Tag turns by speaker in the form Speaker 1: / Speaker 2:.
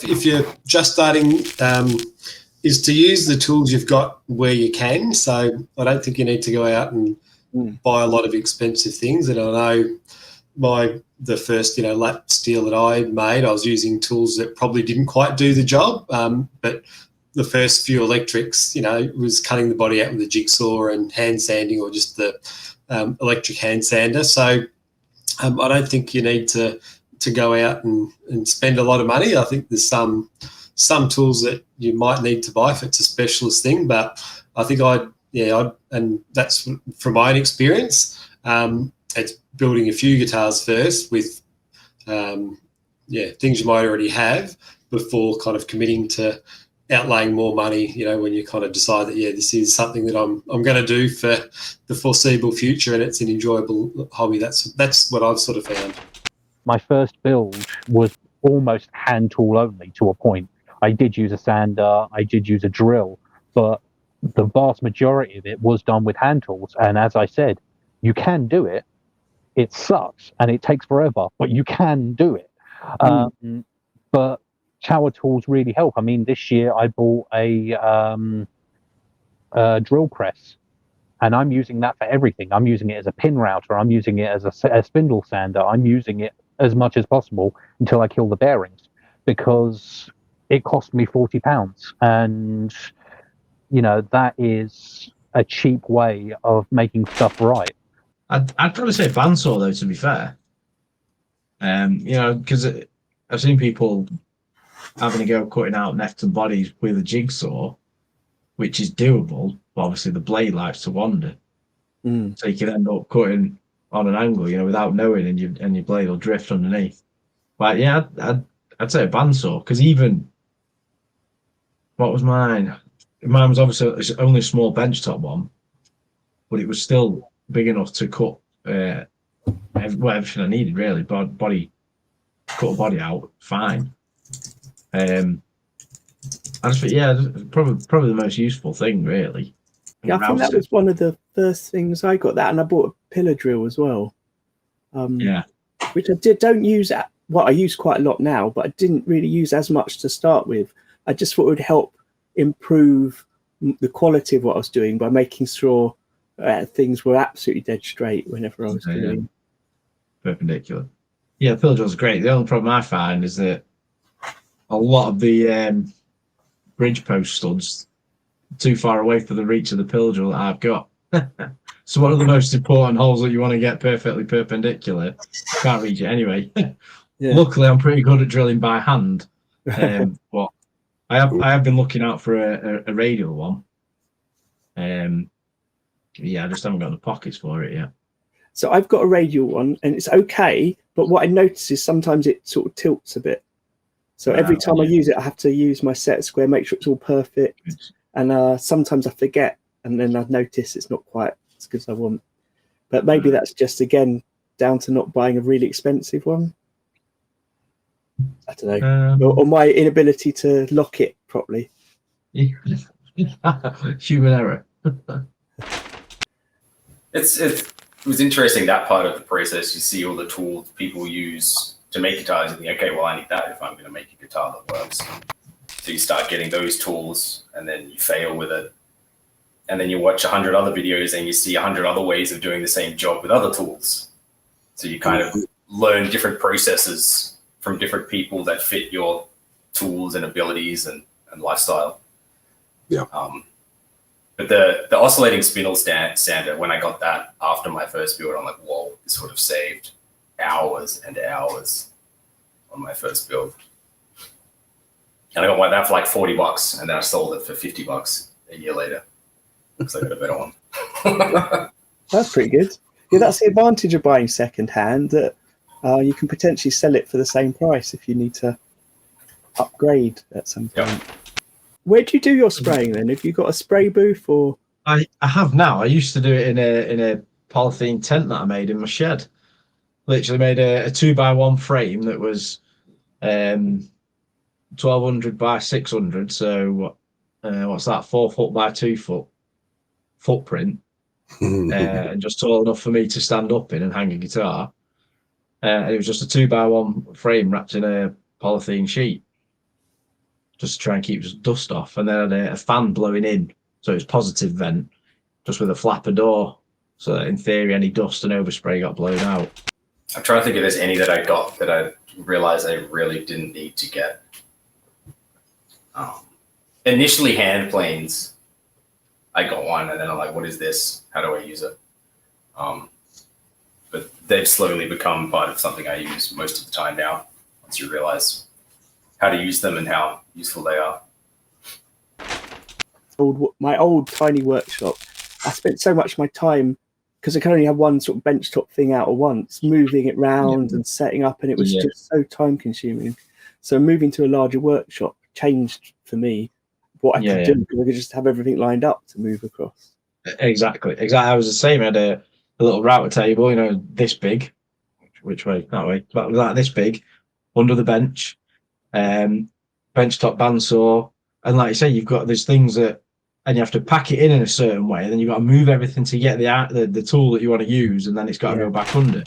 Speaker 1: If you're just starting, is to use the tools you've got where you can. So I don't think you need to go out and buy a lot of expensive things. And I know the first lap steel that I made, I was using tools that probably didn't quite do the job, but the first few electrics, was cutting the body out with a jigsaw and hand sanding, or just the electric hand sander. So I don't think you need to go out and spend a lot of money. I think there's some tools that you might need to buy if it's a specialist thing, but I think and that's from my own experience. It's building a few guitars first with things you might already have before kind of committing to outlaying more money, when you kind of decide that, this is something that I'm going to do for the foreseeable future and it's an enjoyable hobby. That's what I've sort of found.
Speaker 2: My first build was almost hand tool only to a point. I did use a sander, I did use a drill, but the vast majority of it was done with hand tools. And as I said, you can do it. It sucks and it takes forever, but you can do it. But power tools really help. I mean, this year I bought a drill press, and I'm using that for everything. I'm using it as a pin router. I'm using it as a spindle sander. I'm using it as much as possible until I kill the bearings, because it cost me £40. And, that is a cheap way of making stuff right.
Speaker 3: I'd probably say bandsaw, though, to be fair. Because I've seen people having a go cutting out necks and bodies with a jigsaw, which is doable, but obviously the blade likes to wander. So you can end up cutting on an angle, without knowing, and your blade will drift underneath. But yeah, I'd say a bandsaw, because even what was mine? Mine was obviously only a small benchtop one, but it was still big enough to cut everything I needed, really. Cut a body out, fine. I just think, probably the most useful thing, really.
Speaker 4: Yeah, I think that was one of the first things I got, that, and I bought a pillar drill as well. Which I don't use. I use quite a lot now, but I didn't really use as much to start with. I just thought it would help improve the quality of what I was doing by making sure things were absolutely dead straight whenever I was doing.
Speaker 3: Perpendicular. Yeah, the pillar drill's great. The only problem I find is that a lot of the bridge post studs too far away for the reach of the pillar drill that I've got. So one of the most important holes that you want to get perfectly perpendicular, can't reach it anyway. Luckily, I'm pretty good at drilling by hand, but I have been looking out for a radial one. I just haven't got the pockets for it yet.
Speaker 4: So I've got a radial one, and it's okay, but what I notice is sometimes it sort of tilts a bit. So every time I use it, I have to use my set square, make sure it's all perfect. And sometimes I forget, and then I notice it's not quite as good as I want. But maybe that's just, again, down to not buying a really expensive one. I don't know. Or my inability to lock it properly.
Speaker 3: Human error.
Speaker 5: It was interesting, that part of the process. You see all the tools people use to make guitars and think, okay, well, I need that if I'm going to make a guitar that works. So you start getting those tools, and then you fail with it. And then you watch 100 other videos and you see 100 other ways of doing the same job with other tools. So you kind of learn different processes from different people that fit your tools and abilities and lifestyle.
Speaker 6: Yeah.
Speaker 5: But the oscillating spindle sander, when I got that after my first build, I'm like, whoa, this would have saved hours and hours on my first build. And I got that for like $40, and then I sold it for $50 a year later. Because I got a better one.
Speaker 4: That's pretty good. Yeah, that's the advantage of buying secondhand, that you can potentially sell it for the same price if you need to upgrade at some point. Yep. Where do you do your spraying then? Have you got a spray booth, or?
Speaker 3: I have now. I used to do it in a polythene tent that I made in my shed. Literally made a 2x1 frame that was 1200 by 600. So what's that? 4 foot by 2 foot footprint, and just tall enough for me to stand up in and hang a guitar. And it was just a 2x1 frame wrapped in a polythene sheet. just to try and keep dust off. And then I had a fan blowing in, so it's positive vent, just with a flapper door, so that in theory any dust and overspray got blown out.
Speaker 5: I'm trying to think if there's any that I got that I realized I really didn't need to get. Initially, hand planes. I got one, and then I'm like, "What is this? How do I use it?" But they've slowly become part of something I use most of the time now. Once you realize how to use them and how useful they are.
Speaker 4: My old tiny workshop, I spent so much of my time, because I could only have one sort of benchtop thing out at once, moving it round and setting up, and it was just so time consuming. So moving to a larger workshop changed for me what I could do, because I could just have everything lined up to move across.
Speaker 3: Exactly. I was the same. I had a little router table, this big, which way? That way. But like this big, under the bench, benchtop bandsaw, and like you say, you've got these things that, and you have to pack it in a certain way, and then you've got to move everything to get the tool that you want to use, and then it's got to go back under.